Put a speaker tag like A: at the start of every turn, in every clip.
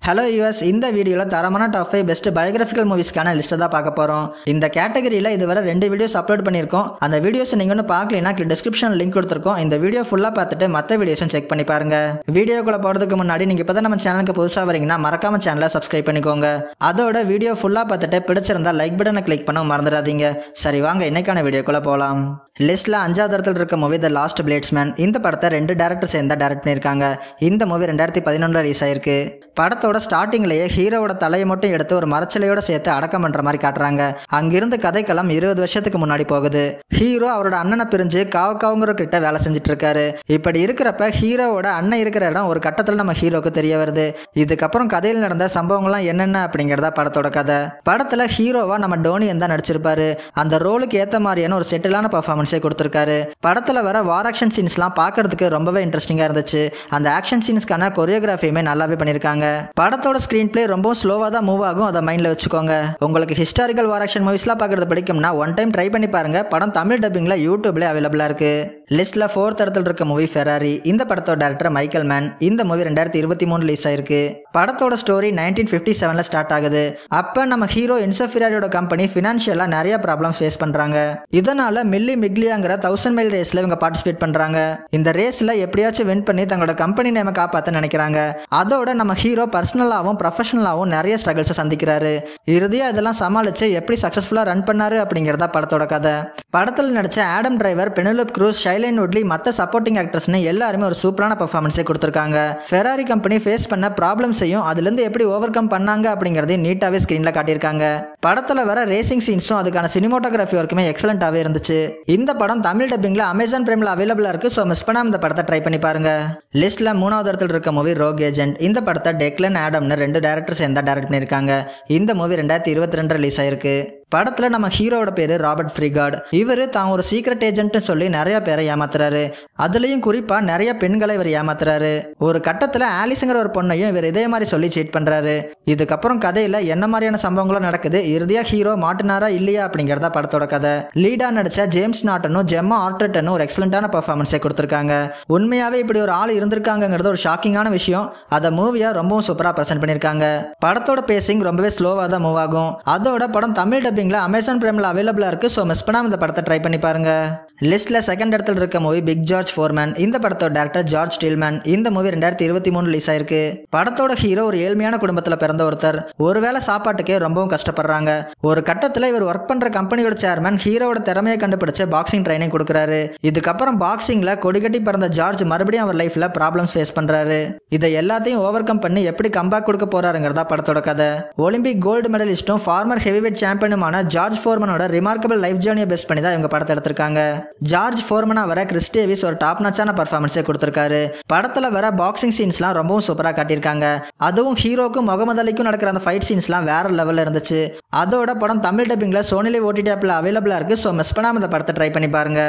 A: Hello US, இந்த வீடியோவில் தரமான டாப் 5 பெஸ்ட் பயோகிராஃபிக்கல் மூவிஸ்க்கான லிஸ்ட்டை தான் பார்க்க போகிறோம். இந்த கேட்டகரியில் இதுவரை 2 வீடியோஸ் அப்லோட் பண்ணியிருக்கோம். அந்த வீடியோஸ் நீங்கள் ஒன்று பார்க்கலைன்னா டிஸ்கிரிப்ஷன் லிங்க் கொடுத்துருக்கோம். இந்த வீடியோ ஃபுல்லாக பார்த்துட்டு மற்ற வீடியோஸும் செக் பண்ணி பாருங்க. வீடியோக்குள்ள போகிறதுக்கு முன்னாடி நீங்கள் இப்போ தான் நம்ம சேனலுக்கு புதுசாக வரீங்கன்னா மறக்காம சேனலை சப்ஸ்கிரைப் பண்ணிக்கோங்க. அதோட வீடியோ ஃபுல்லாக பார்த்துட்டு பிடிச்சிருந்தா லைக் பட்டனை கிளிக் பண்ண மறந்துடாதீங்க. சரி வாங்க இன்னைக்கான வீடியோக்குள்ள போகலாம். லிஸ்ட்டில் 5வது இடத்துல இருக்க மூவி த லாஸ்ட் பிளேட்ஸ்மேன். இந்த படத்தை 2 டேரக்டர் சேர்ந்தா டைரக்ட் பண்ணியிருக்காங்க. இந்த மூவி 2011 ரிலீஸ் ஆயிருக்கு. படத்தோட ஸ்டார்டிங்லேயே ஹீரோவோட தலையை மட்டும் எடுத்து ஒரு மரச்சிலையோட சேர்த்து அடக்கம் பண்ற மாதிரி காட்டுறாங்க. அங்கிருந்து கதைக்களம் 20 வருஷத்துக்கு முன்னாடி போகுது. ஹீரோ அவரோட அண்ணனை பிரிஞ்சு காவுங்கிற கிட்ட வேலை செஞ்சுட்டு இருக்காரு. இப்படி இருக்கிறப்ப ஹீரோவோட அண்ணன் இருக்கிற இடம் ஒரு கட்டத்தில் நம்ம ஹீரோக்கு தெரிய வருது. இதுக்கப்புறம் கதையில் நடந்த சம்பவங்கள்லாம் என்னென்ன அப்படிங்கிறதா படத்தோட கதை. படத்துல ஹீரோவா நம்ம டோனியன் தான் நடிச்சிருப்பாரு. அந்த ரோலுக்கு ஏற்ற மாதிரியான ஒரு செட்டிலான பர்ஃபார்மன்ஸே கொடுத்திருக்காரு. படத்துல வர வார் ஆக்ஷன் சீன்ஸ்லாம் பார்க்கறதுக்கு ரொம்பவே இன்ட்ரெஸ்டிங்கா இருந்துச்சு. அந்த ஆக்ஷன் சீன்ஸ்க்கான கொரியோகிராஃபியுமே நல்லாவே பண்ணியிருக்காங்க. படத்தோட ஸ்கிரீன் பிளே ரொம்ப ஸ்லோவா தான் மூவ் ஆகும். அதை மைண்ட்ல வச்சுக்கோங்க. உங்களுக்கு ஹிஸ்டாரிக்கல் வார் ஆக்ஷன் மூவிஸ்லாம் பார்க்கறது பிடிக்கும்னா ஒன் டைம் ட்ரை பண்ணி பாருங்க. படம் தமிழ் டப்பிங்ல யூடியூப்ல அவைலபிளா இருக்கு. லிஸ்ட்ல 4th இடத்துல இருக்க மூவி ஃபெராரி. இந்த படத்தோட டைரக்டர் மைக்கேல் மேன். இந்த மூவி 2023 ரிலீஸ் ஆயிருக்கு. படத்தோட ஸ்டோரி 1957ல ஸ்டார்ட் ஆகுது. அப்ப நம்ம ஹீரோ என்சோ ஃபெராரியோட கம்பெனி ஃபினான்ஷியலா நிறைய ப்ராப்ளம் ஃபேஸ் பண்றாங்க. இதனால மில்லி மிக்லியாங்கிற 1000 மைல் ரேஸ்ல இவங்க பார்ட்டிசிபேட் பண்றாங்க. இந்த ரேஸ்ல எப்படியாச்சும் வின் பண்ணி தங்களோட கம்பெனி நேம காப்பாத்த நினைக்கிறாங்க. அதோட நம்ம ஹீரோ பர்சனலாவும் ப்ரொஃபஷனலாவும் நிறைய ஸ்ட்ரகிள்ஸை சந்திக்கிறாரு. இறுதியா இதெல்லாம் சமாளிச்சு எப்படி சக்சஸ்ஃபுல்லா ரன் பண்ணாரு அப்படிங்கிறதா படத்தோட கதை. படத்தில் நடிச்ச ஆடம் டிரைவர், பெனலோப் க்ரூஸ், ஷைலைன் வுட்லி, மற்ற சப்போர்ட்டிங் ஆக்டர்ஸ்னு எல்லாருமே ஒரு சூப்பரான பெர்ஃபார்மன்ஸை கொடுத்திருக்காங்க. ஃபெராரி கம்பெனி ஃபேஸ் பண்ண ப்ராப்ளம்ஸையும் அதுலேருந்து எப்படி ஓவர் கம் பண்ணாங்க அப்படிங்கிறதையும் நீட்டாவே ஸ்கிரீன்ல காட்டியிருக்காங்க. படத்துல வர ரேசிங் சீன்ஸும் அதுக்கான சினிமோட்டோகிராஃபி ஒர்க்குமே எக்ஸலண்டாவே இருந்துச்சு. இந்த படம் தமிழ் டப்பிங்ல அமேசான் பிரைம்ல அவைலபிளா இருக்கு. ஸோ மிஸ் பண்ணாம இந்த படத்தை ட்ரை பண்ணி பாருங்க. லிஸ்ட்ல 3வது இடத்துல இருக்க மூவி ரோக் ஏஜென்ட். இந்த படத்தை டெக்லன் ஆடம்னு 2 டேரக்டர் சேர்ந்தா டைரக்ட் பண்ணியிருக்காங்க. இந்த மூவி 2022 ரிலீஸ் ஆயிருக்கு. படத்துல நம்ம ஹீரோட பேரு ராபர்ட் ஃப்ரிகார்ட். இவரு தான் ஒரு சீக்ரெட் ஏஜென்ட்னு சொல்லி நிறைய பேரை ஏமாத்துறாரு. அதுலயும் குறிப்பா நிறைய பெண்களை இவர் ஏமாத்துறாரு. ஒரு கட்டத்துல ஆலிஸ்ங்கிற ஒரு பொண்ணையும் இவர் இதே மாதிரி சொல்லி சீட் பண்றாரு. இதுக்கப்புறம் கதையில என்ன மாதிரியான சம்பவங்களும் நடக்குது, இறுதியா ஹீரோ மாட்டினாரா இல்லையா அப்படிங்கறத படத்தோட கதை. லீடா நடிச்ச ஜேம்ஸ் நாட்டனும் ஜெம்மா ஆர்டர்டனும் ஒரு எக்ஸலண்டான பெர்ஃபார்மன்ஸை கொடுத்திருக்காங்க. உண்மையாவே இப்படி ஒரு ஆள் இருந்திருக்காங்கிறது ஒரு ஷாக்கிங்கான விஷயம். அதை மூவியா ரொம்பவும் சூப்பரா பிரசன்ட் பண்ணிருக்காங்க. படத்தோட பேசிங் ரொம்பவே ஸ்லோவா தான் மூவ் ஆகும். அதோட படம் தமிழ் டப்பிங்ல அமேசான் பிரைம்ல அவைலபிளா இருக்கு. ஸோ மிஸ் பண்ணாம இந்த படத்தை ட்ரை பண்ணி பாருங்க. லிஸ்ட்ல 2nd இடத்துல இருக்க மூவி பிக் ஜார்ஜ் ஃபோர்மேன். இந்த படத்தோட டைரக்டர் ஜார்ஜ் ஸ்டீல்மேன். இந்த மூவி 2023 ரிலீஸ் ஆயிருக்கு. படத்தோட ஹீரோ ஒரு ஏழ்மையான குடும்பத்துல பிறந்த ஒருத்தர். ஒருவேளை சாப்பாட்டுக்கே ரொம்பவும் கஷ்டப்படுறாங்க. ஒரு கட்டத்துல இவர் ஒர்க் பண்ற கம்பெனியோட சேர்மன் ஹீரோட திறமையை கண்டுபிடிச்சு பாக்ஸிங் ட்ரைனிங் கொடுக்குறாரு. இதுக்கப்புறம் பாக்ஸிங்ல கொடிகட்டி பிறந்த ஜார்ஜ் மறுபடியும் அவர் லைஃப்ல ப்ராப்ளம்ஸ் ஃபேஸ் பண்றாரு. இதை எல்லாத்தையும் ஓவர் கம் பண்ணி எப்படி கம்பேக் கொடுக்க போறாருங்கிறதா படத்தோட கதை. ஒலிம்பிக் கோல்டு மெடலிஸ்டும் ஃபார்மர் ஹெவிவெயிட் சாம்பியனுமான ஜார்ஜ் ஃபோர்மனோட ரிமார்க்கபிள் லைஃப் ஜேர்னியை பேஸ் பண்ணி தான் இவங்க படத்தை எடுத்திருக்காங்க. ஜார்ஜ் ஃபோர்மனா வர கிறிஸ் டேவிஸ் ஒரு டாப் நாச்சான பர்ஃபார்மன்ஸை கொடுத்திருக்காரு. படத்துல வர பாக்ஸிங் சீன்ஸ்லாம் ரொம்பவும் சூப்பரா காட்டியிருக்காங்க. அதுவும் ஹீரோக்கும் முகமது அலிக்கும் நடக்கிற அந்த ஃபைட் சீன்ஸ்லாம் வேற லெவல்ல இருந்துச்சு. அதோட படம் தமிழ் டப்பிங்ல சோனிலி ஓடிடி ஆப்ல அவைலபிளா இருக்கு. ஸோ மிஸ் பண்ணாம இந்த படத்தை ட்ரை பண்ணி பாருங்க.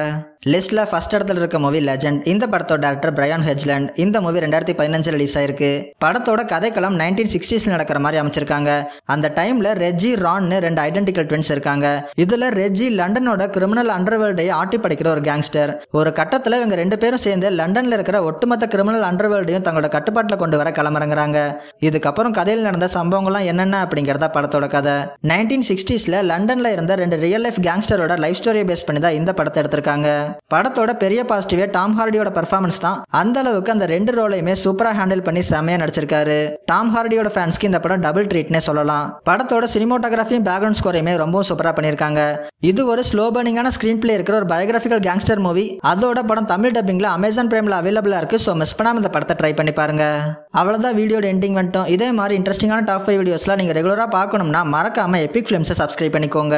A: லிஸ்ட்ல 1st இடத்துல இருக்க மூவி லெஜெண்ட். இந்த படத்தோட டைரக்டர் பிரையான் ஹெட்ஜ்லேண்ட். இந்த மூவி 2015 ரிலீஸ் ஆயிருக்கு. படத்தோட கதைக்களம் 1960s நடக்கிற மாதிரி அமைச்சிருக்காங்க. அந்த டைம்ல ரெஜி ரான்னு 2 ஐடென்டிக்கல் ட்வின்ஸ் இருக்காங்க. இதுல ரெஜி லண்டனோட கிரிமினல் அண்டர்வேர்ல்டையை ஆட்டி படிக்கிற ஒரு கேங்ஸ்டர். ஒரு கட்டத்துல இவங்க 2 பேரும் சேர்ந்து லண்டன்ல இருக்கிற ஒட்டுமொத்த கிரிமினல் அண்டர்வேர்ல்டையும் தங்களோட கட்டுப்பாட்டுல கொண்டு வர களமிறங்குறாங்க. இதுக்கப்புறம் கதையில் நடந்த சம்பவங்கள்லாம் என்னென்ன அப்படிங்கறத படத்தோட கதை. 1960sல லண்டன்ல இருந்த 2 ரியல் லைஃப் கேங்ஸ்டரோட லைஃப் ஸ்டோரியை பேஸ் பண்ணி தான் இந்த படத்தை எடுத்திருக்காங்க. படத்தோட பெரிய பாசிட்டிவே டாம் ஹார்டியோட பெர்ஃபார்மன்ஸ் தான். அந்த அளவுக்கு அந்த 2 ரோலையுமே சூப்பரா ஹேண்டில் பண்ணி செமையா நடிச்சிருக்காரு. டாம் ஹார்டியோட ஃபேன்ஸ்க்கு இந்த படம் டபுள் ட்ரீட்னே சொல்லலாம். படத்தோட சினிமோட்டோகிராஃபியும் பேக்ரவுண்ட் ஸ்கோரையுமே ரொம்ப சூப்பரா பண்ணிருக்காங்க. இது ஒரு ஸ்லோ பர்னிங்கான ஸ்கிரீன் பிளே இருக்கிற ஒரு பயோகிராஃபிக்கல் கேங்ஸ்டர் மூவி. அதோட படம் தமிழ் டப்பிங்ல அமேசான் பிரைம்ல அவைலபிளா இருக்கு. ஸோ மிஸ் பண்ணாம இந்த படத்தை ட்ரை பண்ணி பாருங்க. அவ்வளவுதான் வீடியோட எண்டிங் வந்துட்டோம். இதே மாதிரி இன்ட்ரெஸ்டிங்கான டாப் 5 வீடியோஸ்லாம் நீங்க ரெகுலரா பார்க்கணும்னா மறக்காம எபிக் ஃபிலிம்ஸை சப்ஸ்கிரைப் பண்ணிக்கோங்க.